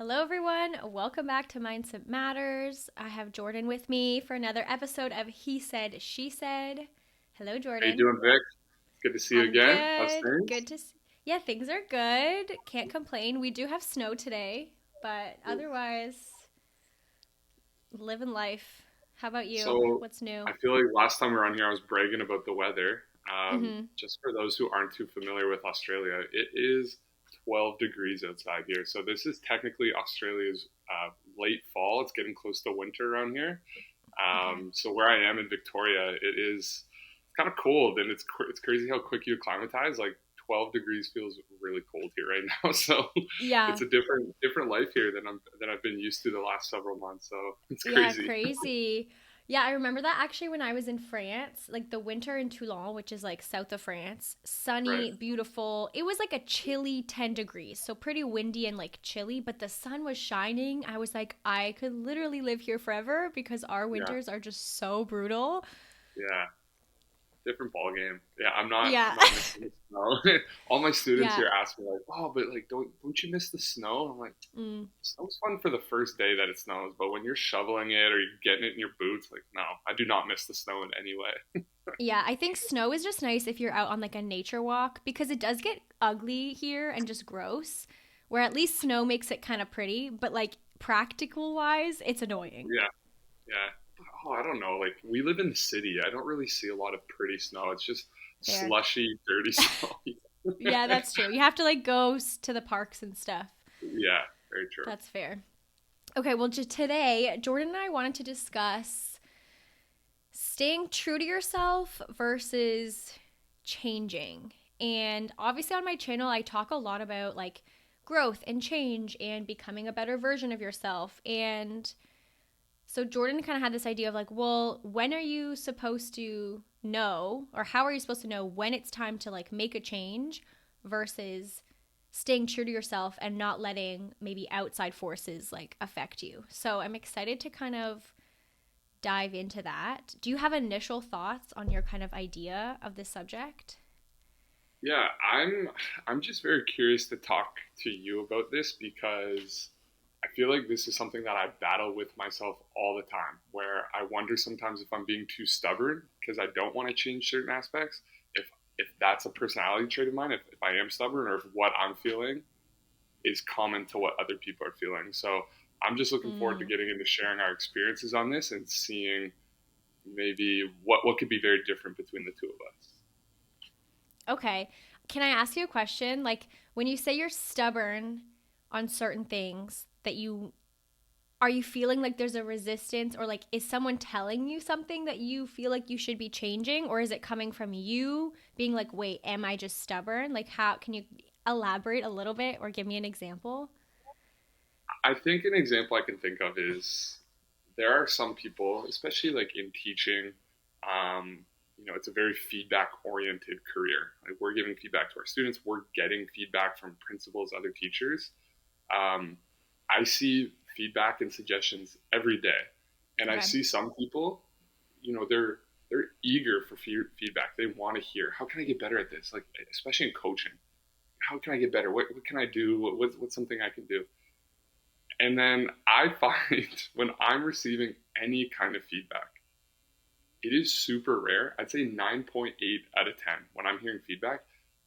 Hello, everyone. Welcome back to Mindset Matters. I have Jordan with me for another episode of He Said, She Said. Hello, How you Jordan. doing, Vic? Good to see you I'm again. How's good. things? Good to see. Yeah, things are good. Can't complain. We do have snow today, but otherwise, living life. How about you? So What's new? I feel like last time we were on here, I was bragging about the weather. Mm-hmm. Just for those who aren't too familiar with Australia, it is 12 degrees outside here. So this is technically Australia's late fall. It's getting close to winter around here. Okay. So where I am in Victoria, it is kind of cold, and it's crazy how quick you acclimatize. Like 12 degrees feels really cold here right now. So Yeah. it's a different life here than I've been used to the last several months. So it's Yeah, crazy. crazy. Yeah, I remember that actually when I was in France, like the winter in Toulon, which is like south of France, Right. sunny, beautiful. It was like a chilly 10 degrees, so pretty windy and like chilly, but the sun was shining. I was like, I could literally live here forever because our Yeah. winters are just so brutal. Yeah. Different ball game. Yeah, Yeah. I'm not missing the snow. All my students Yeah. here ask me like, "Oh, but like don't you miss the snow?" I'm like, Mm. "Snow's fun for the first day that it snows, but when you're shoveling it or you're getting it in your boots, like, no, I do not miss the snow in any way." Yeah, I think snow is just nice if you're out on like a nature walk because it does get ugly here and just gross. Where at least snow makes it kind of pretty, but like practical wise, it's annoying. Yeah. Yeah. Oh, I don't know. Like we live in the city. I don't really see a lot of pretty snow. It's just Fair. slushy, dirty snow. Yeah, that's true. You have to like go to the parks and stuff. Yeah, very true. That's fair. Okay, well, today, Jordan and I wanted to discuss staying true to yourself versus changing. And obviously, on my channel, I talk a lot about like growth and change and becoming a better version of yourself. And so, Jordan kind of had this idea of like, well, when are you supposed to know, or how are you supposed to know when it's time to like make a change versus staying true to yourself and not letting maybe outside forces like affect you. So, I'm excited to kind of dive into that. Do you have initial thoughts on your kind of idea of this subject? Yeah, I'm just very curious to talk to you about this because I feel like this is something that I battle with myself all the time, where I wonder sometimes if I'm being too stubborn because I don't want to change certain aspects. If that's a personality trait of mine, if I am stubborn, or if what I'm feeling is common to what other people are feeling. So I'm just looking forward to Mm, getting into sharing our experiences on this and seeing maybe what could be very different between the two of us. okay. Can I ask you a question? Like, when you say you're stubborn on certain things that you are you feeling like there's a resistance or like is someone telling you something that you feel like you should be changing or is it coming from you being like wait am I just stubborn like how can you elaborate a little bit or give me an example? I think an example I can think of is there are some people, especially like in teaching, it's a very feedback oriented career. Like we're giving feedback to our students, we're getting feedback from principals, other teachers. Um, I see feedback and suggestions every day, and I Okay. see some people, they're eager for feedback. They want to hear, how can I get better at this? Like especially in coaching, how can I get better? What can I do? What's something I can do? And then I find when I'm receiving any kind of feedback, it is super rare. I'd say 9.8 out of 10 when I'm hearing feedback.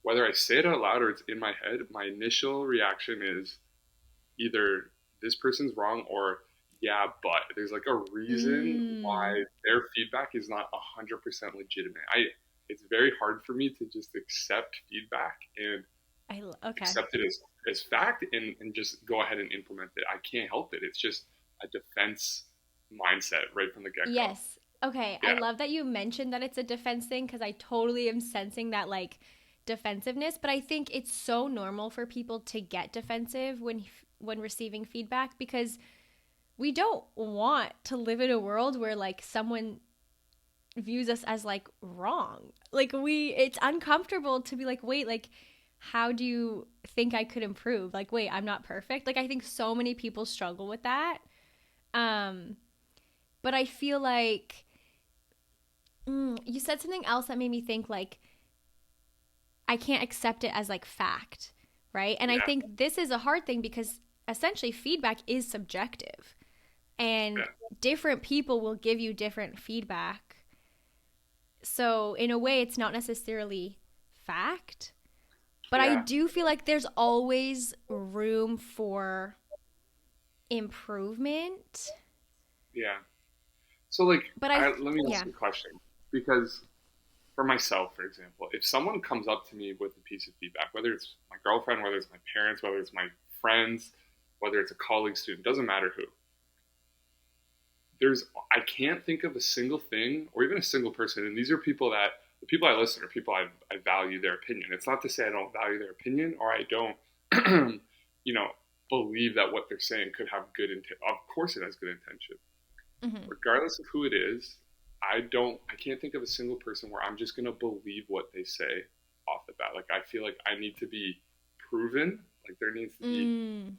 Whether I say it out loud or it's in my head, my initial reaction is either this person's wrong or yeah, but there's like a reason Mm, why their feedback is not 100% legitimate. It's very hard for me to just accept feedback and okay. accept it as fact and just go ahead and implement it. I can't help it. It's just a defense mindset right from the get go. Yes. Okay, I Yeah, love that you mentioned that it's a defense thing because I totally am sensing that like defensiveness, but I think it's so normal for people to get defensive when receiving feedback because we don't want to live in a world where like someone views us as like wrong. Like it's uncomfortable to be like, "Wait, like how do you think I could improve?" Like, "Wait, I'm not perfect." Like I think so many people struggle with that. Um but I feel like you said something else that made me think like I can't accept it as like fact, right? And I yeah, think this is a hard thing because essentially feedback is subjective, and Yeah. different people will give you different feedback. So in a way, it's not necessarily fact, but I Yeah. do feel like there's always room for improvement. Yeah. So like, But let me ask yeah. you a question, because for myself, for example, if someone comes up to me with a piece of feedback, whether it's my girlfriend, whether it's my parents, whether it's my friends, whether it's a colleague, student, doesn't matter who, there's I can't think of a single thing or even a single person, and these are people that the people I listen are people I value their opinion. It's not to say I don't value their opinion or I don't, you know, believe that what they're saying could have good intent. Of course, it has good intention, Hmm. regardless of who it is. I can't think of a single person where I'm just gonna believe what they say off the bat. Like I feel like I need to be proven. Like there needs to be Mm,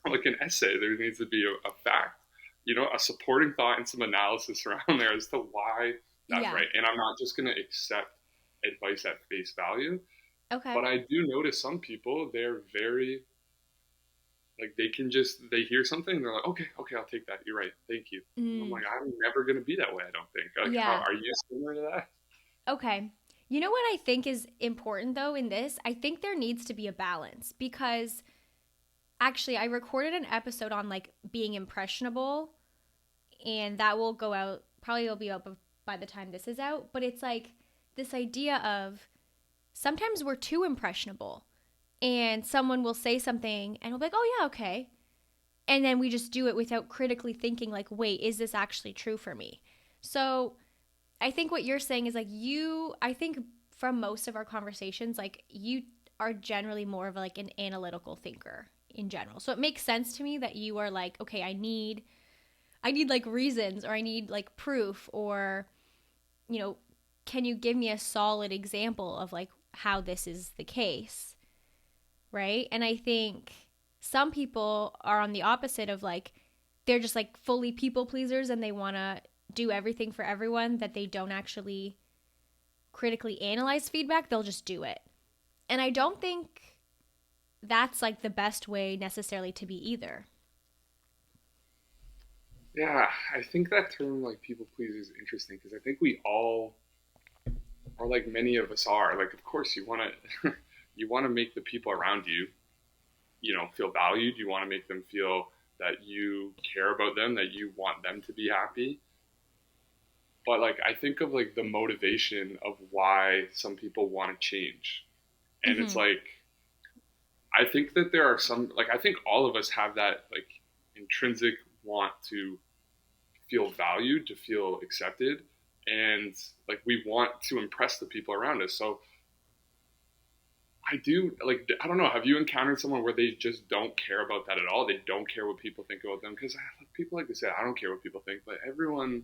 like an essay. There needs to be a fact, a supporting thought and some analysis around there as to why that's yeah. right. And I'm not just gonna accept advice at face value. Okay. But I do notice some people, they're very like they hear something, they're like, okay, okay, I'll take that. You're right. Thank you. And I'm Mm, like, I'm never gonna be that way, I don't think. Like how yeah. are you similar to that? Okay. You know what I think is important though in this? I think there needs to be a balance because actually I recorded an episode on like being impressionable, and that will go out, probably will be out by the time this is out, but it's like this idea of sometimes we're too impressionable and someone will say something and we'll be like, "Oh yeah, okay." And then we just do it without critically thinking like, "Wait, is this actually true for me?" So, I think what you're saying is like I think from most of our conversations, like you are generally more of like an analytical thinker in general. So it makes sense to me that you are like, okay, I need like reasons, or I need like proof, or you know, can you give me a solid example of like how this is the case, right? And I think some people are on the opposite of like they're just like fully people pleasers and they want to do everything for everyone, that they don't actually critically analyze feedback, they'll just do it. And I don't think that's like the best way necessarily to be either. Yeah, I think that term like people please is interesting because I think we all, or like many of us are, like of course you want to you want to make the people around you, feel valued. You want to make them feel that you care about them, that you want them to be happy. But like I think of like the motivation of why some people want to change. And it's Mm-hmm. like I think that there are some like I think all of us have that like intrinsic want to feel valued, to feel accepted, and like we want to impress the people around us. So I do like I don't know. Have you encountered someone where they just don't care about that at all? They don't care what people think about them because people like to say I don't care what people think, but everyone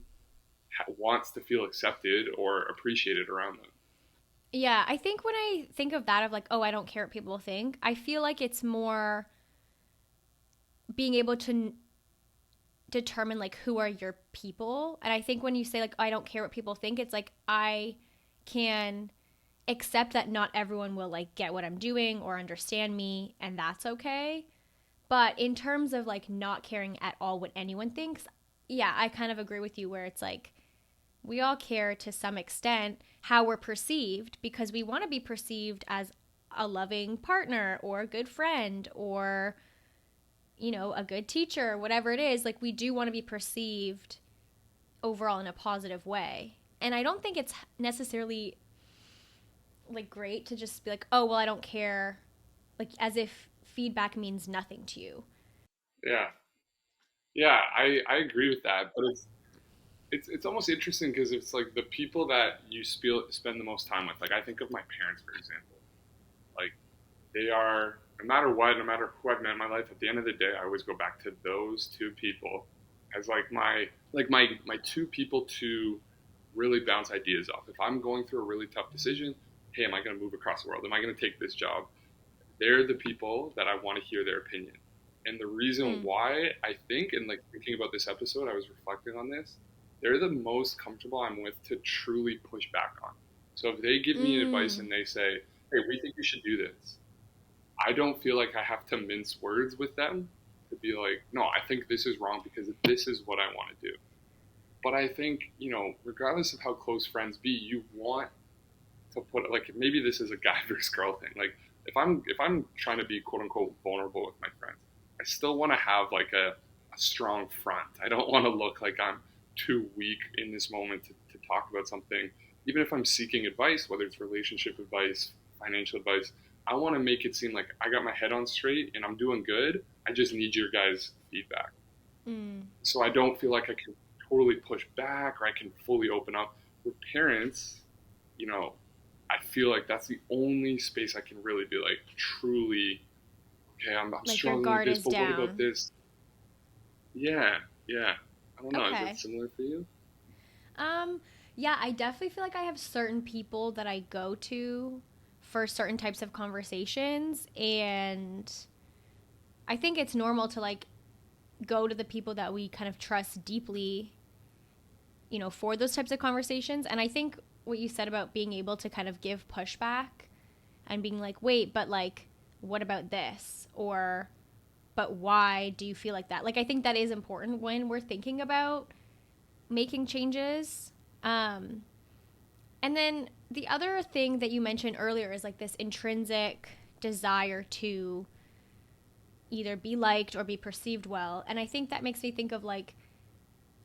wants to feel accepted or appreciated around them. Yeah, I think when I think of that, of like, oh, I don't care what people think, I feel like it's more being able to determine like who are your people. And I think when you say like, I don't care what people think, it's like I can accept that not everyone will like get what I'm doing or understand me, and that's okay. But in terms of like not caring at all what anyone thinks, yeah, I kind of agree with you where it's like we all care to some extent how we're perceived because we want to be perceived as a loving partner or a good friend or a good teacher, whatever it is. Like we do want to be perceived overall in a positive way. And I don't think it's necessarily like great to just be like, "Oh, well, I don't care." Like as if feedback means nothing to you. Yeah, yeah, I agree with that, but it's almost interesting because it's like the people that you spend the most time with. Like I think of my parents, for example. Like they are no matter what, no matter who I've met in my life. At the end of the day, I always go back to those two people as like my two people to really bounce ideas off. If I'm going through a really tough decision, hey, am I going to move across the world? Am I going to take this job? They're the people that I want to hear their opinion. And the reason Mm. why I think, and like thinking about this episode, I was reflecting on this. They're the most comfortable I'm with to truly push back on. So if they give me advice Mm. and they say, hey, we think you should do this, I don't feel like I have to mince words with them. to be like, no, I think this is wrong because this is what I want to do. But I think, regardless of how close friends be, you want to put, like, maybe this is a guy versus girl thing. Like, if I'm trying to be quote unquote vulnerable with my friends, I still want to have like a strong front. I don't want to look like I'm too weak in this moment to talk about something. Even if I'm seeking advice, whether it's relationship advice, financial advice, I want to make it seem like I got my head on straight and I'm doing good. I just need your guys' feedback. Mm. So I don't feel like I can totally push back or I can fully open up. With parents, you know, I feel like that's the only space I can really be like truly, okay, I'm Like your struggling with guard this, is but what about down. this? Yeah, yeah. I don't know. Is that Okay. similar for you? Um, yeah, I definitely feel like I have certain people that I go to for certain types of conversations, and I think it's normal to like go to the people that we kind of trust deeply, for those types of conversations. And I think what you said about being able to kind of give pushback and being like, wait, but like, what about this? Or, but why do you feel like that? Like, I think that is important when we're thinking about making changes. Um, and then the other thing that you mentioned earlier is like this intrinsic desire to either be liked or be perceived well. And I think that makes me think of like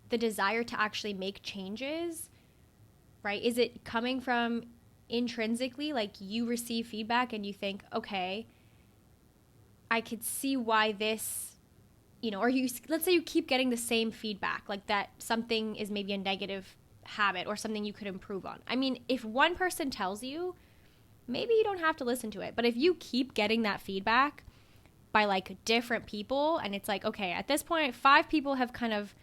the desire to actually make changes, right? Is it coming from intrinsically, like you receive feedback and you think, okay, I could see why this, or you, let's say you keep getting the same feedback, like that something is maybe a negative habit or something you could improve on. I mean, if one person tells you, maybe you don't have to listen to it. But if you keep getting that feedback by like different people, and it's like, okay, at this point, 5 people have kind of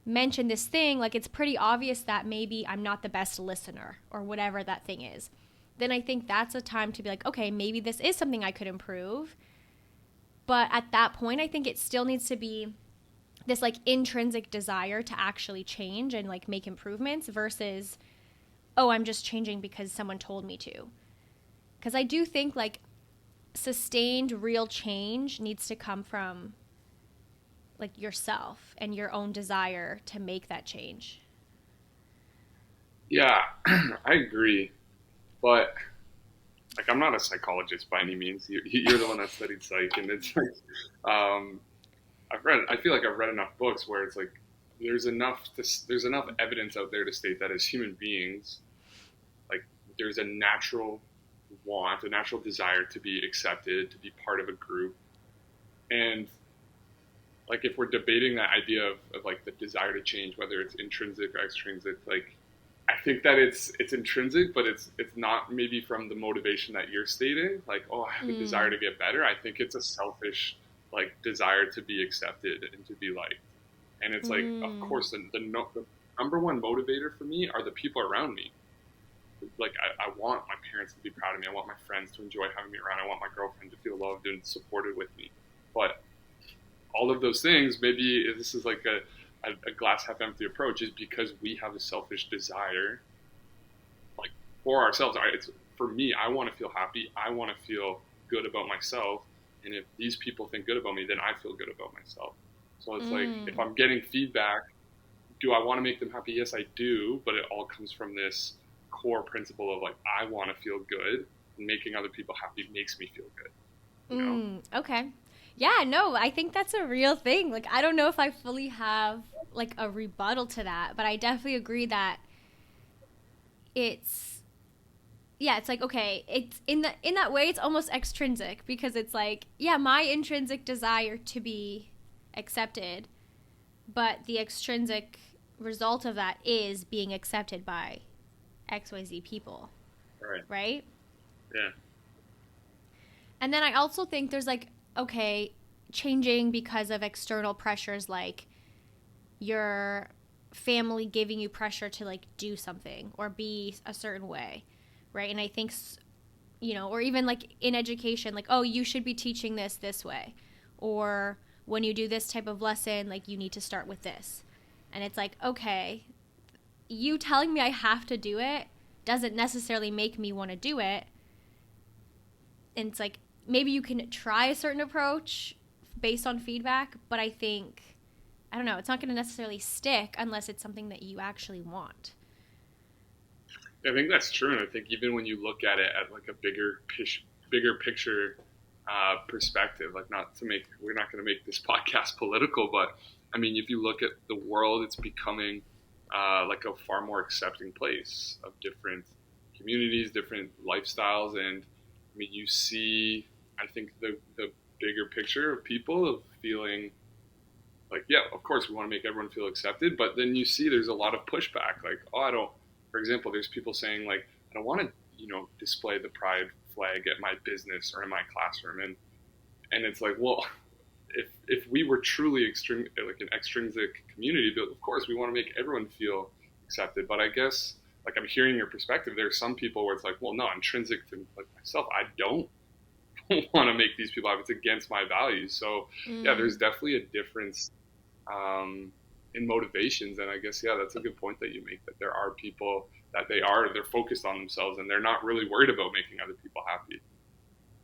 mentioned this thing, like it's pretty obvious that maybe I'm not the best listener or whatever that thing is, then I think that's a time to be like, okay, maybe this is something I could improve. But at that point, I think it still needs to be this like intrinsic desire to actually change and like make improvements versus, oh, I'm just changing because someone told me to. Because I do think like sustained real change needs to come from like yourself and your own desire to make that change. Yeah, I agree. But like, I'm not a psychologist by any means. You're the one that studied psych, and it's like, um, I feel like I've read enough books where it's like there's enough evidence out there to state that as human beings, like there's a natural want, a natural desire to be accepted, to be part of a group, and like if we're debating that idea of like the desire to change, whether it's intrinsic or extrinsic, like I think that it's intrinsic, but it's not maybe from the motivation that you're stating. Like, oh, I have a desire Mm. to get better. I think it's a selfish like desire to be accepted and to be liked. And it's like, of Mm. course, the number one motivator for me are the people around me. Like, I want my parents to be proud of me. I want my friends to enjoy having me around. I want my girlfriend to feel loved and supported with me. But all of those things, maybe this is like a glass half empty approach, is because we have a selfish desire, like for ourselves. It's for me. I want to feel happy. I want to feel good about myself. And if these people think good about me, then I feel good about myself. So it's like if Mm. I'm getting feedback, do I want to make them happy? Yes, I do. But it all comes from this core principle of like I want to feel good, and making other people happy makes me feel good. You know? Mm. Okay. Yeah, no, I think that's a real thing. Like, I don't know if I fully have like a rebuttal to that, but I definitely agree that it's yeah, it's like okay, it's in that way it's almost extrinsic because it's like, yeah, my intrinsic desire to be accepted, but the extrinsic result of that is being accepted by XYZ people, Right. right? Yeah. And then I also think there's like, okay, changing because of external pressures like your family giving you pressure to like do something or be a certain way, right? And I think, or even like in education, like, oh, you should be teaching this way. Or when you do this type of lesson, like, you need to start with this. And it's like, okay, you telling me I have to do it doesn't necessarily make me want to do it. And it's like maybe you can try a certain approach based on feedback, but I think, I don't know, it's not going to necessarily stick unless it's something that you actually want. I think that's true, and I think even when you look at it at like a bigger picture perspective, like not to make, we're not going to make this podcast political, but I mean, if you look at the world, it's becoming like a far more accepting place of different communities, different lifestyles, and I mean, you see, I think the bigger picture of people of feeling like, yeah, of course we want to make everyone feel accepted, but then you see there's a lot of pushback. Like, oh, I don't, for example, there's people saying like, I don't want to, display the pride flag at my business or in my classroom. And it's like, well, if we were truly like an extrinsic community, but of course we want to make everyone feel accepted. But I guess like I'm hearing your perspective, there are some people where it's like, well, no, intrinsic to like myself, I don't want to make these people happy. It's against my values. So yeah, there's definitely a difference in motivations. And I guess, yeah, that's a good point that you make, that there are people that they're focused on themselves and they're not really worried about making other people happy.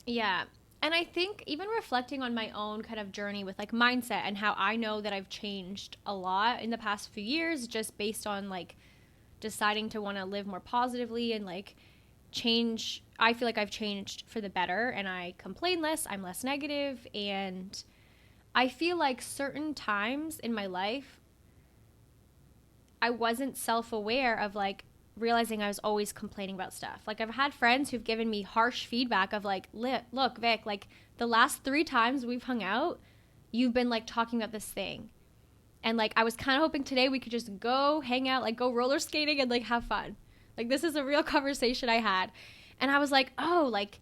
Yeah. And I think even reflecting on my own kind of journey with like mindset and how I know that I've changed a lot in the past few years, just based on like deciding to want to live more positively and like change. I feel like I've changed for the better, and I complain less, I'm less negative, and I feel like certain times in my life I wasn't self-aware of like realizing I was always complaining about stuff. Like I've had friends who've given me harsh feedback of like, look, Vic, like the last 3 times we've hung out, you've been like talking about this thing. And like I was kind of hoping today we could just go hang out, like go roller skating and like have fun. Like this is a real conversation I had. And I was like, oh, like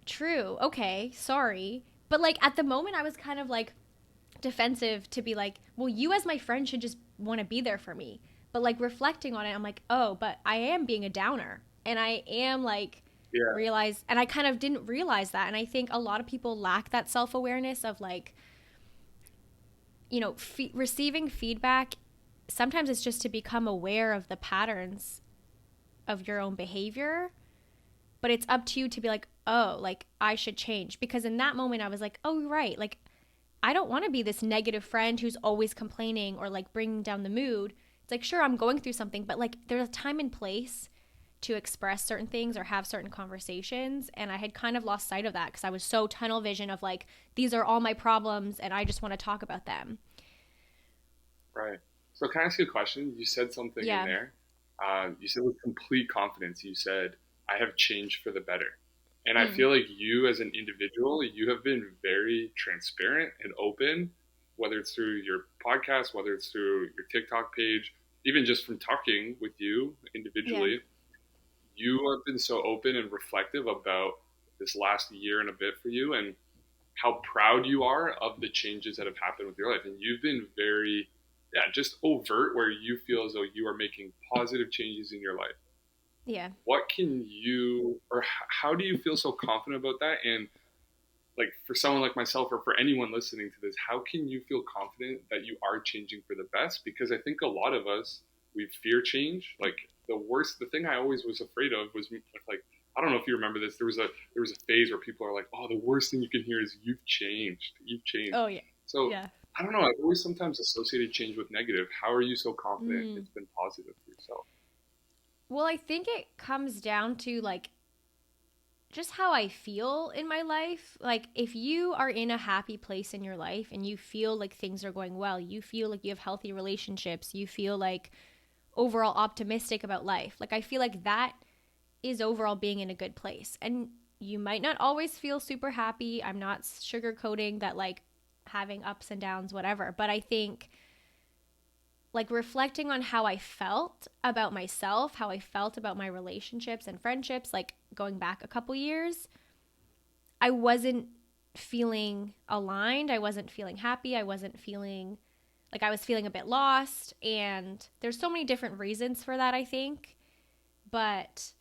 true. Okay, sorry. But like at the moment I was kind of like defensive to be like, well, you as my friend should just want to be there for me. But like reflecting on it, I'm like, oh, but I am being a downer, and I am like realize, and I kind of didn't realize that. And I think a lot of people lack that self-awareness of like, receiving feedback. Sometimes it's just to become aware of the patterns of your own behavior, but it's up to you to be like, oh, like I should change. Because in that moment I was like, oh, right. Like I don't want to be this negative friend who's always complaining or like bringing down the mood. It's like, sure, I'm going through something, but like there's a time and place to express certain things or have certain conversations. And I had kind of lost sight of that because I was so tunnel vision of like, these are all my problems and I just want to talk about them. Right. So can I ask you a question? You said something in there. You said with complete confidence, you said, I have changed for the better. And I feel like you as an individual, you have been very transparent and open, whether it's through your podcast, whether it's through your TikTok page, even just from talking with you individually. You have been so open and reflective about this last year and a bit for you and how proud you are of the changes that have happened with your life. And you've been very, just overt, where you feel as though you are making positive changes in your life. Yeah. What can you, or how do you feel so confident about that? And like for someone like myself or for anyone listening to this, how can you feel confident that you are changing for the best? Because I think a lot of us, we fear change. Like the thing I always was afraid of was like, I don't know if you remember this. There was a phase where people are like, oh, the worst thing you can hear is you've changed. Oh yeah. So I don't know. I've always sometimes associated change with negative. How are you so confident it's been positive for yourself? Well, I think it comes down to like just how I feel in my life. Like if you are in a happy place in your life and you feel like things are going well, you feel like you have healthy relationships, you feel like overall optimistic about life. Like I feel like that is overall being in a good place. And you might not always feel super happy. I'm not sugarcoating that, like having ups and downs, whatever. But I think like reflecting on how I felt about myself, how I felt about my relationships and friendships, like going back a couple years, I wasn't feeling aligned. I wasn't feeling happy. I wasn't feeling like, I was feeling a bit lost. And there's so many different reasons for that, I think. But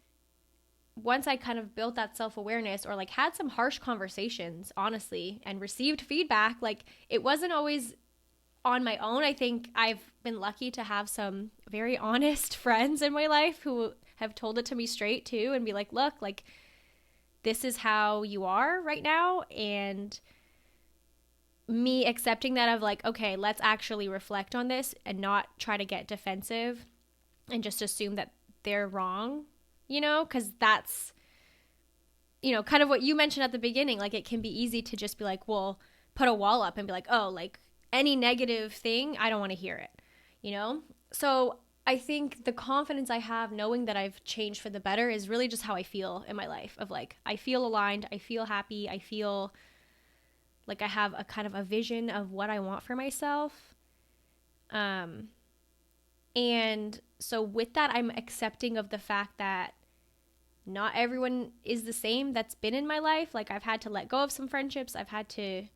once I kind of built that self-awareness, or like had some harsh conversations, honestly, and received feedback, like it wasn't always on my own. I think I've been lucky to have some very honest friends in my life who have told it to me straight too, and be like, look, like this is how you are right now, and me accepting that of like, okay, let's actually reflect on this and not try to get defensive and just assume that they're wrong, because that's, kind of what you mentioned at the beginning. Like, it can be easy to just be like, well, put a wall up and be like, oh, like any negative thing, I don't want to hear it. So I think the confidence I have knowing that I've changed for the better is really just how I feel in my life, of like, I feel aligned, I feel happy, I feel like I have a kind of a vision of what I want for myself. And so with that, I'm accepting of the fact that not everyone is the same that's been in my life. Like, I've had to let go of some friendships. I've had to,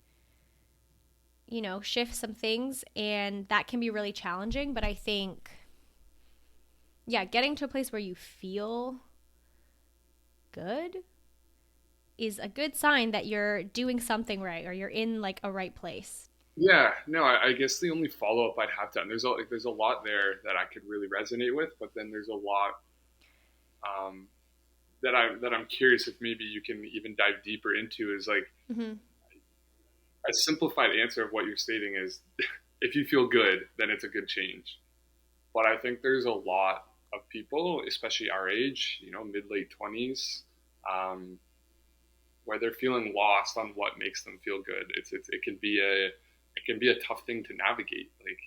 shift some things, and that can be really challenging. But I think, yeah, getting to a place where you feel good is a good sign that you're doing something right, or you're in like a right place. Yeah, no, I guess the only follow up I'd have to, and there's a lot there that I could really resonate with, but then there's a lot um, that I'm curious if maybe you can even dive deeper into, is like Mm-hmm. a simplified answer of what you're stating is if you feel good, then it's a good change. But I think there's a lot of people, especially our age, mid late 20s, um, where they're feeling lost on what makes them feel good. It can be a tough thing to navigate. Like,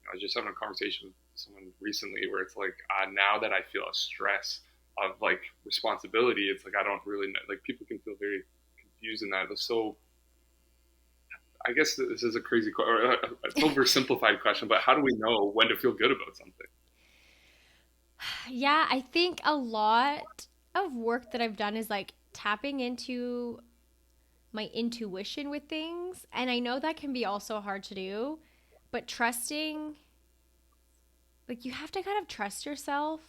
I was just having a conversation with someone recently where it's like, now that I feel a stress of like responsibility, it's like I don't really know. Like, people can feel very confused in that. So I guess this is a crazy or an oversimplified question, but how do we know when to feel good about something? Yeah, I think a lot of work that I've done is like tapping into my intuition with things. And I know that can be also hard to do, but trusting, like, you have to kind of trust yourself.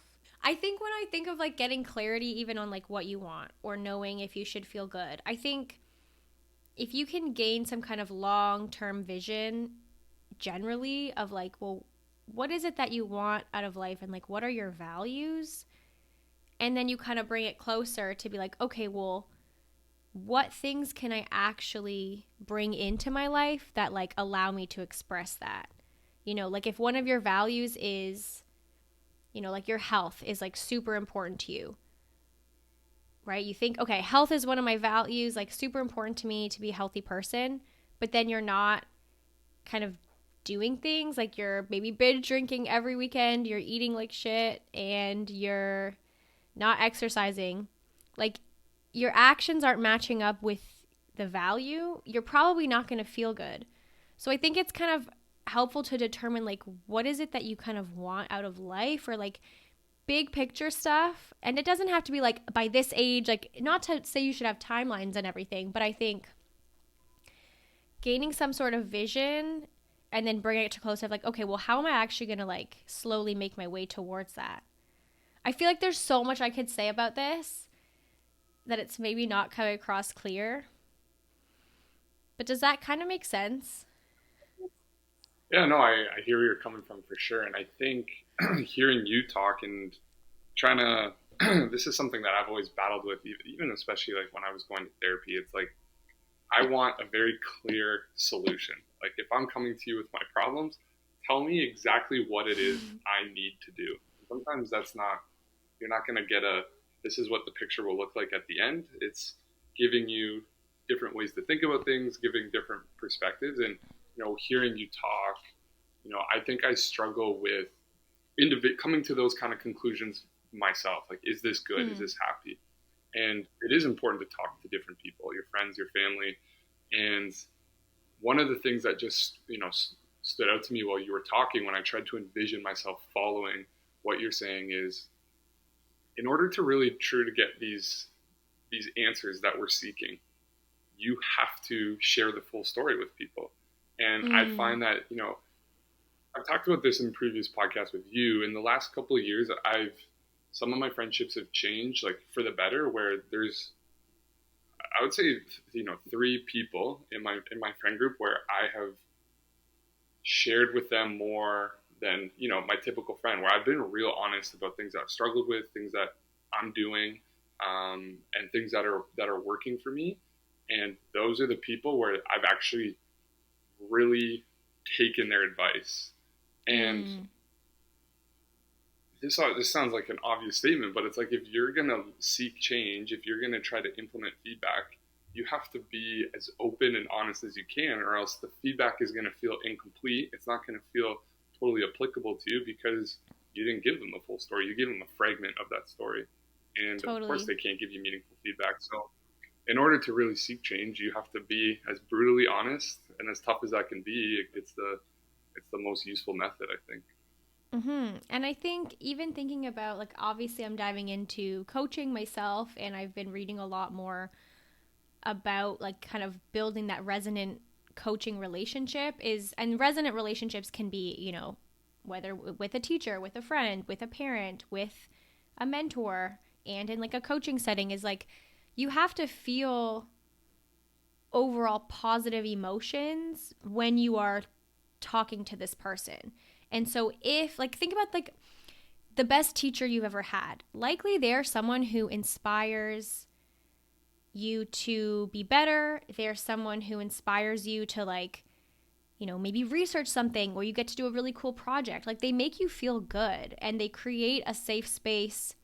I think when I think of like getting clarity, even on like what you want or knowing if you should feel good, I think if you can gain some kind of long term vision generally of like, well, what is it that you want out of life, and like what are your values? And then you kind of bring it closer to be like, okay, well, what things can I actually bring into my life that like allow me to express that? Like if one of your values is, like your health is like super important to you, right? You think, okay, health is one of my values, like super important to me to be a healthy person, but then you're not kind of doing things, like you're maybe binge drinking every weekend, you're eating like shit, and you're not exercising. Like, your actions aren't matching up with the value, you're probably not going to feel good. So I think it's kind of helpful to determine like what is it that you kind of want out of life, or like big picture stuff. And it doesn't have to be like by this age, like, not to say you should have timelines and everything, but I think gaining some sort of vision and then bringing it to close of like, okay, well, how am I actually going to like slowly make my way towards that? I feel like there's so much I could say about this that it's maybe not coming across clear. But does that kind of make sense? Yeah, no, I hear where you're coming from for sure. And I think hearing you talk and trying to, this is something that I've always battled with, even especially like when I was going to therapy. It's like, I want a very clear solution. Like, if I'm coming to you with my problems, tell me exactly what it is I need to do. Sometimes you're not going to get this is what the picture will look like at the end. It's giving you different ways to think about things, giving different perspectives. And, hearing you talk, I think I struggle with coming to those kind of conclusions myself. Like, is this good? Is Mm. this happy? And it is important to talk to different people, your friends, your family. And one of the things that just, stood out to me while you were talking when I tried to envision myself following what you're saying is, in order to really true to get these answers that we're seeking, you have to share the full story with people. And I Mm. find that, I've talked about this in previous podcasts with you. In the last couple of years, some of my friendships have changed, like for the better, where there's, I would say, three people in my friend group where I have shared with them more than, my typical friend, where I've been real honest about things that I've struggled with, things that I'm doing, and things that are working for me. And those are the people where I've actually really taken their advice. And Mm. this sounds like an obvious statement, but it's like if you're going to seek change, if you're going to try to implement feedback, you have to be as open and honest as you can, or else the feedback is going to feel incomplete. It's not going to feel totally applicable to you because you didn't give them the full story. You gave them a fragment of that story. And of course, Totally. they can't give you meaningful feedback. So, in order to really seek change, you have to be as brutally honest and as tough as that can be. It's the most useful method, I think. And I think even thinking about, like, obviously I'm diving into coaching myself, and I've been reading a lot more about like kind of building that resonant coaching relationship is, and resonant relationships can be, whether with a teacher, with a friend, with a parent, with a mentor, and in like a coaching setting, is like you have to feel overall positive emotions when you are talking to this person. And so if like think about like the best teacher you've ever had, likely they're someone who inspires you to be better. They're someone who inspires you to like, maybe research something, or you get to do a really cool project. Like they make you feel good and they create a safe space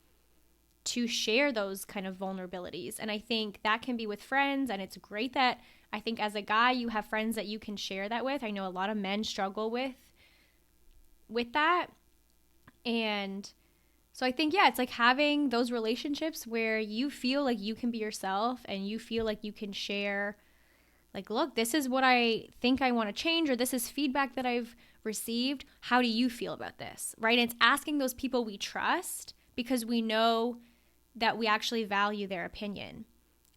to share those kind of vulnerabilities. And I think that can be with friends, and it's great that I think as a guy you have friends that you can share that with. I know a lot of men struggle with that. And so I think, yeah, it's like having those relationships where you feel like you can be yourself and you feel like you can share, like, look, this is what I think I want to change, or this is feedback that I've received. How do you feel about this? Right? And it's asking those people we trust because we know that we actually value their opinion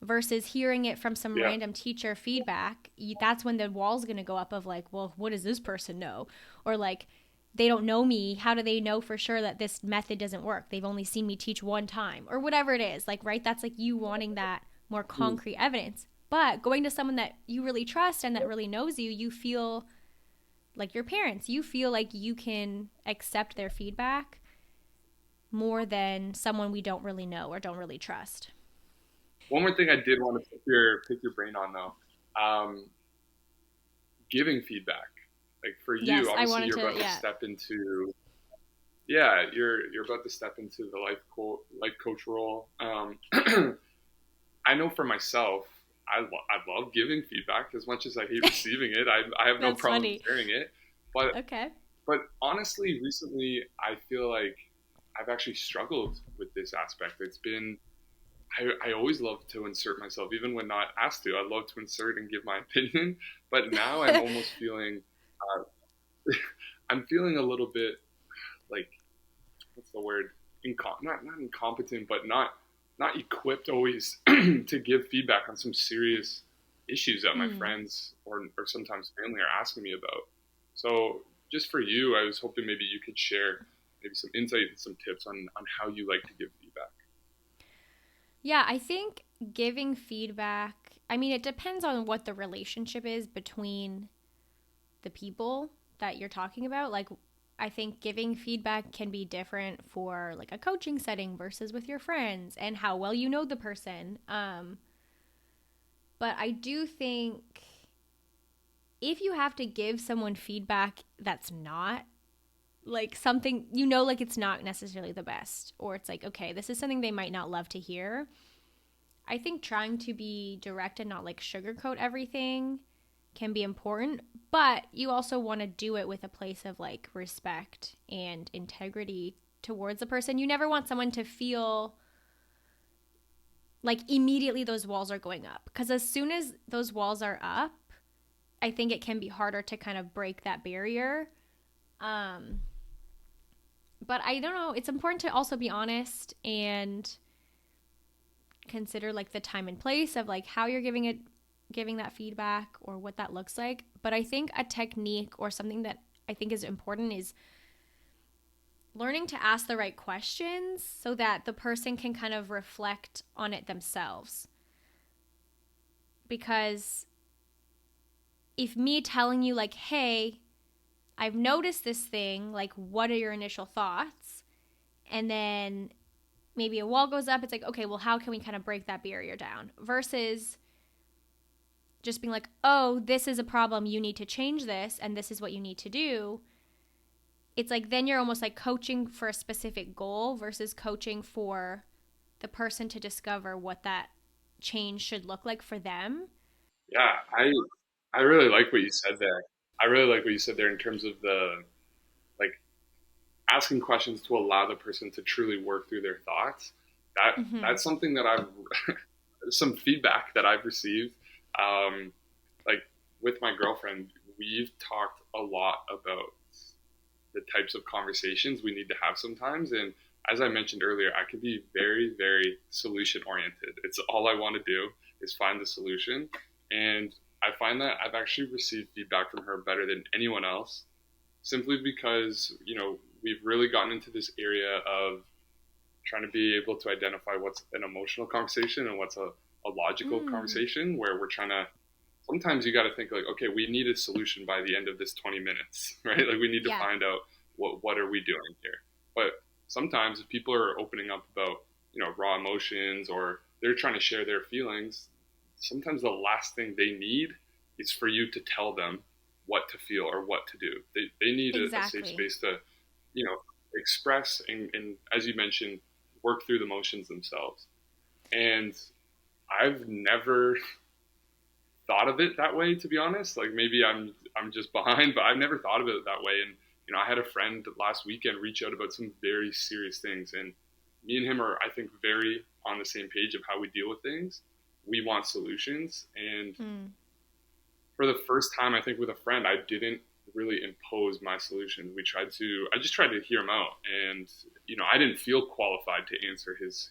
versus hearing it from some Yeah. random teacher feedback. That's when the wall's going to go up of like, well, what does this person know? Or like, they don't know me. How do they know for sure that this method doesn't work? They've only seen me teach one time or whatever it is. Like, right? That's like you wanting that more concrete evidence. But going to someone that you really trust and that really knows you, you feel like your parents. You feel like you can accept their feedback more than someone we don't really know or don't really trust. One more thing I did want to pick your brain on though, um, giving feedback. Like for you, Yes, I obviously wanted you're to, about to yeah. step into yeah, you're about to step into the life coach role. I know for myself, I love giving feedback as much as I hate receiving it. I have no That's problem funny. sharing it, but Okay. honestly, recently I feel like I've actually struggled with this aspect. It's been I always love to insert myself, even when not asked to. I love to insert and give my opinion, but now I'm almost feeling uh, I'm feeling a little bit like what's the word? Not incompetent, but not equipped always to give feedback on some serious issues that my Hmm. friends or sometimes family are asking me about. So just for you, I was hoping maybe you could share maybe some insight and some tips on how you like to give feedback. Yeah, I think giving feedback, I mean, it depends on what the relationship is between the people that you're talking about. Like, I think giving feedback can be different for like a coaching setting versus with your friends and how well you know the person. But I do think if you have to give someone feedback that's not like something, like it's not necessarily the best, or it's like, okay, this is something they might not love to hear. I think trying to be direct and not like sugarcoat everything can be important, but you also want to do it with a place of like respect and integrity towards the person. You never want someone to feel like immediately those walls are going up, because as soon as those walls are up, I think it can be harder to kind of break that barrier. Um, but I don't know. It's important to also be honest and consider like the time and place of like how you're giving that feedback or what that looks like. But I think a technique or something that I think is important is learning to ask the right questions so that the person can kind of reflect on it themselves. Because if me telling you like, hey, I've noticed this thing, like what are your initial thoughts? And then maybe a wall goes up, it's like, okay, well, how can we kind of break that barrier down? Versus just being like, oh, this is a problem, you need to change this, and this is what you need to do, it's like then you're almost like coaching for a specific goal versus coaching for the person to discover what that change should look like for them. Yeah, I really like what you said there. I really like what you said there in terms of the like asking questions to allow the person to truly work through their thoughts. Mm-hmm. That's something that I've some feedback that I've received. Um, like with my girlfriend, we've talked a lot about the types of conversations we need to have sometimes. And as I mentioned earlier, I can be very, very solution oriented. It's all I want to do is find the solution. And I find that I've actually received feedback from her better than anyone else, simply because, we've really gotten into this area of trying to be able to identify what's an emotional conversation and what's a logical Mm. conversation, where we're trying to sometimes you got to think like, okay, we need a solution by the end of this 20 minutes, right? Like we need to Yeah, find out what are we doing here. But sometimes if people are opening up about, raw emotions, or they're trying to share their feelings, sometimes the last thing they need is for you to tell them what to feel or what to do. They need a safe exactly. space to, you know, express and, as you mentioned, work through the motions themselves. And I've never thought of it that way, to be honest. Like maybe I'm just behind, but I've never thought of it that way. And I had a friend last weekend reach out about some very serious things, and me and him are, I think, very on the same page of how we deal with things. We want solutions, and Mm. for the first time, I think with a friend, I didn't really impose my solution. I just tried to hear him out, and I didn't feel qualified to answer his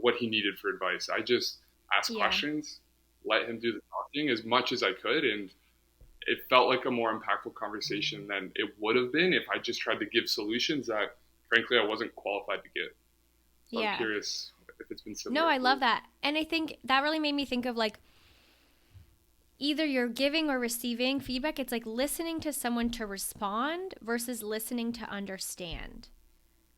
what he needed for advice. I just asked Yeah. questions, let him do the talking as much as I could, and it felt like a more impactful conversation than it would have been if I just tried to give solutions that, frankly, I wasn't qualified to give. So I'm Yeah. curious if it's been No, similar I for you. love that. And I think that really made me think of like either you're giving or receiving feedback. It's like listening to someone to respond versus listening to understand.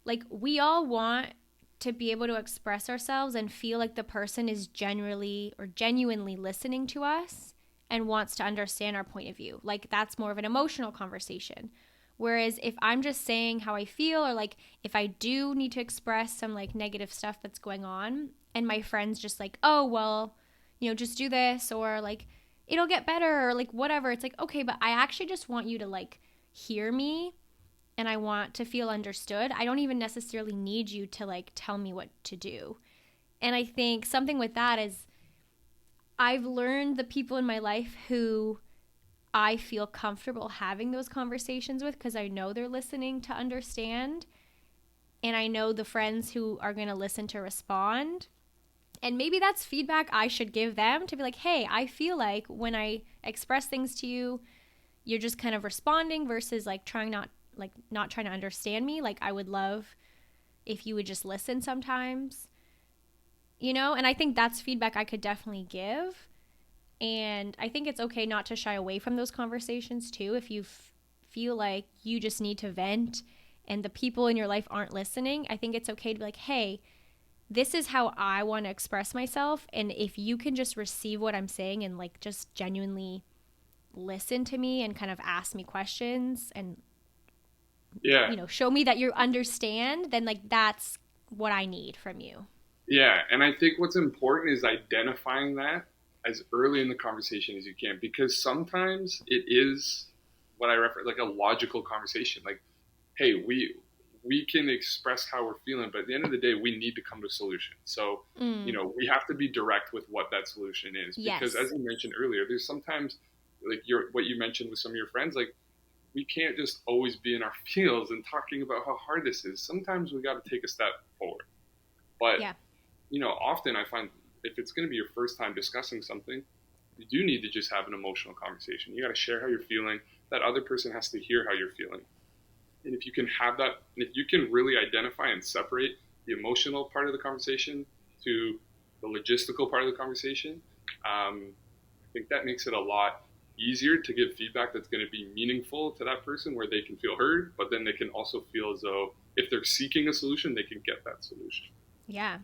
Like we all want to be able to express ourselves and feel like the person is genuinely listening to us and wants to understand our point of view. Like that's more of an emotional conversation. Whereas if I'm just saying how I feel, or like if I do need to express some like negative stuff that's going on and my friend's just like, "Oh, well, just do this," or like it'll get better, or like whatever. It's like, "Okay, but I actually just want you to like hear me and I want to feel understood. I don't even necessarily need you to like tell me what to do." And I think something with that is I've learned the people in my life who I feel comfortable having those conversations with because I know they're listening to understand. And I know the friends who are going to listen to respond. And maybe that's feedback I should give them to be like, hey, I feel like when I express things to you, you're just kind of responding versus like not trying to understand me. Like I would love if you would just listen sometimes. And I think that's feedback I could definitely give. And I think it's okay not to shy away from those conversations too. If you feel like you just need to vent and the people in your life aren't listening, I think it's okay to be like, hey, this is how I want to express myself. And if you can just receive what I'm saying and like just genuinely listen to me and kind of ask me questions and Yeah, show me that you understand, then like that's what I need from you. yeah, and I think what's important is identifying that as early in the conversation as you can, because sometimes it is what I refer like a logical conversation. Like, hey, we can express how we're feeling, but at the end of the day, we need to come to a solution. So, Mm, we have to be direct with what that solution is, because as yes. you mentioned earlier, there's sometimes like what you mentioned with some of your friends, like we can't just always be in our feels and talking about how hard this is. Sometimes we got to take a step forward. But Yeah. often I find if it's going to be your first time discussing something, you do need to just have an emotional conversation. You got to share how you're feeling. That other person has to hear how you're feeling. And if you can have that, and if you can really identify and separate the emotional part of the conversation to the logistical part of the conversation, I think that makes it a lot easier to give feedback that's going to be meaningful to that person, where they can feel heard, but then they can also feel as though if they're seeking a solution, they can get that solution. Yeah.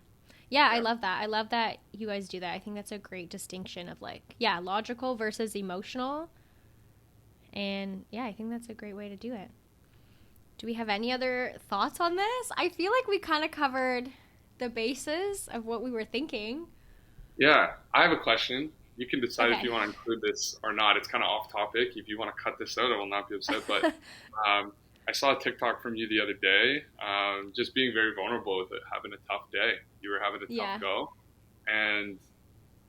Yeah, I love that. I love that you guys do that. I think that's a great distinction of like, yeah, logical versus emotional. And yeah, I think that's a great way to do it. Do we have any other thoughts on this? I feel like we kind of covered the bases of what we were thinking. Yeah, I have a question. You can decide if Okay. you want to include this or not. It's kind of off topic. If you want to cut this out, I will not be upset. But I saw a TikTok from you the other day, just being very vulnerable with it, having a tough day. You were having a tough Yeah. go. And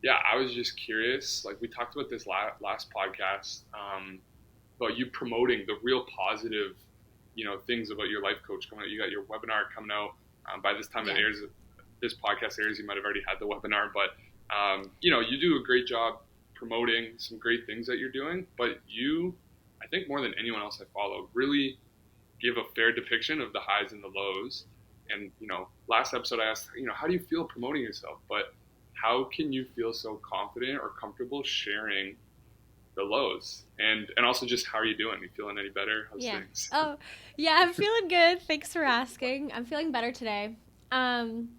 yeah, I was just curious. Like we talked about this last podcast, about you promoting the real positive, things about your life coach coming out. You got your webinar coming out. By this time it Yeah. airs, this podcast airs, you might have already had the webinar, but you do a great job promoting some great things that you're doing. But you, I think more than anyone else I follow, really give a fair depiction of the highs and the lows. And last episode I asked, how do you feel promoting yourself? But how can you feel so confident or comfortable sharing the lows? And also just how are you doing? You feeling any better? How's Yeah. things? Oh, yeah, I'm feeling good. Thanks for asking. I'm feeling better today. Um,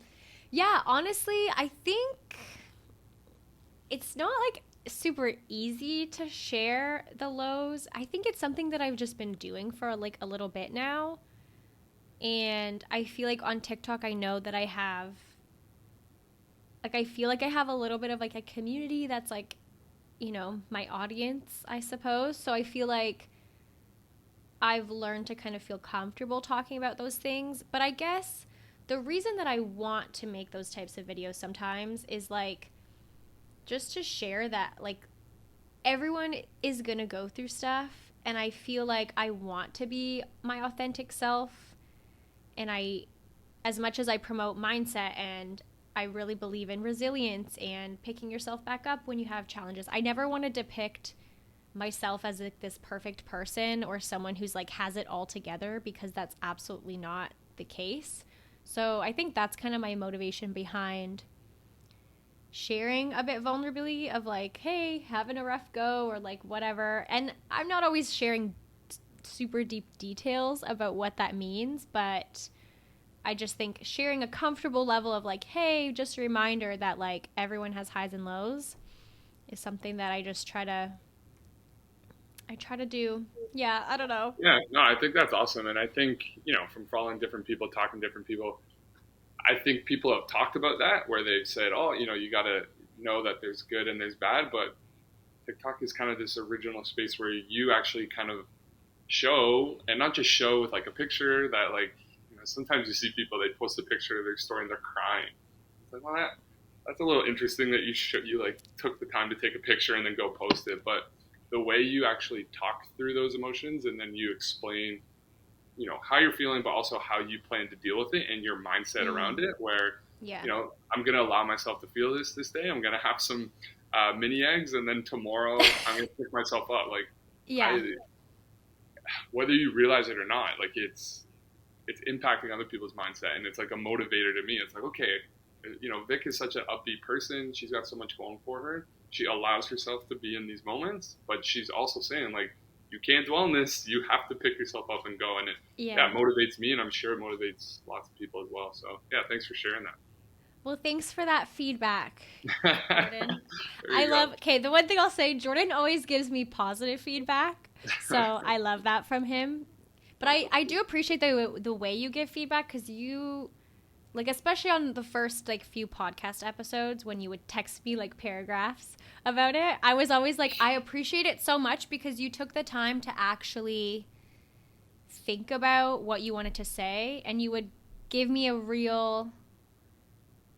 yeah, honestly, I think it's not like super easy to share the lows. I think it's something that I've just been doing for like a little bit now. And I feel like on TikTok, I know that I have, like, I feel like I have a little bit of like a community that's like, my audience, I suppose. So I feel like I've learned to kind of feel comfortable talking about those things. But I guess the reason that I want to make those types of videos sometimes is like just to share that like everyone is going to go through stuff. And I feel like I want to be my authentic self. And as much as I promote mindset and I really believe in resilience and picking yourself back up when you have challenges, I never want to depict myself as like this perfect person or someone who's like has it all together, because that's absolutely not the case. So I think that's kind of my motivation behind sharing a bit vulnerably of like, hey, having a rough go or like whatever. And I'm not always sharing super deep details about what that means, but I just think sharing a comfortable level of like, hey, just a reminder that like everyone has highs and lows is something that I try to do. Yeah, I don't know. Yeah, no, I think that's awesome. And I think, from following different people, talking to different people, I think people have talked about that where they've said, oh, you got to know that there's good and there's bad. But TikTok is kind of this original space where you actually kind of show, and not just show with like a picture that like, sometimes you see people, they post a picture of their story and they're crying. It's like, well, that's a little interesting that you like took the time to take a picture and then go post it. But the way you actually talk through those emotions and then you explain, how you're feeling, but also how you plan to deal with it and your mindset around it, where, Yeah. I'm going to allow myself to feel this day. I'm going to have some mini eggs, and then tomorrow I'm going to pick myself up. Like, Yeah. whether you realize it or not, like it's impacting other people's mindset, and it's like a motivator to me. It's like, okay, Vic is such an upbeat person. She's got so much going for her. She allows herself to be in these moments, but she's also saying like, you can't dwell on this. You have to pick yourself up and go. And it motivates me, and I'm sure it motivates lots of people as well. So yeah, thanks for sharing that. Well, thanks for that feedback, Jordan. Go. Okay, the one thing I'll say, Jordan always gives me positive feedback. So I love that from him. But I do appreciate the way you give feedback, because you, like, especially on the first, like, few podcast episodes when you would text me, like, paragraphs about it, I was always like, I appreciate it so much because you took the time to actually think about what you wanted to say, and you would give me a real,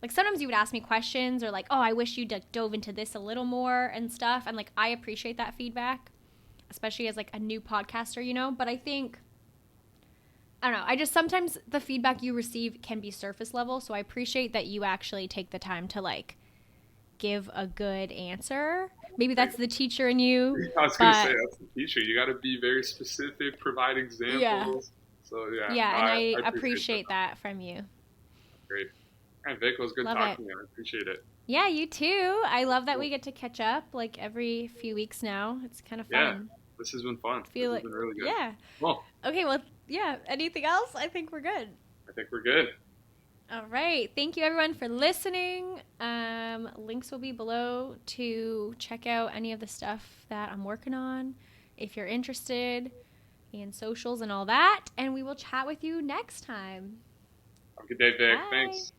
like, sometimes you would ask me questions or, like, oh, I wish you'd dove into this a little more and stuff, and, like, I appreciate that feedback, especially as, like, a new podcaster, but I think, I don't know, I just, sometimes the feedback you receive can be surface level, so I appreciate that you actually take the time to, like, give a good answer. Maybe that's the teacher in you. I was going to say, that's the teacher. You got to be very specific, provide examples. Yeah. So yeah. Yeah, no, and I appreciate that from you. Great. All right, Vic, it was good talking to you. I appreciate it. Yeah, you too. I love that we get to catch up like every few weeks now. It's kind of fun. Yeah, this has been fun. This has been really good. Yeah. Well. Okay, well, yeah. Anything else? I think we're good. I think we're good. All right. Thank you, everyone, for listening. Links will be below to check out any of the stuff that I'm working on if you're interested, and socials and all that. And we will chat with you next time. Have a good day, Vic. Bye. Thanks.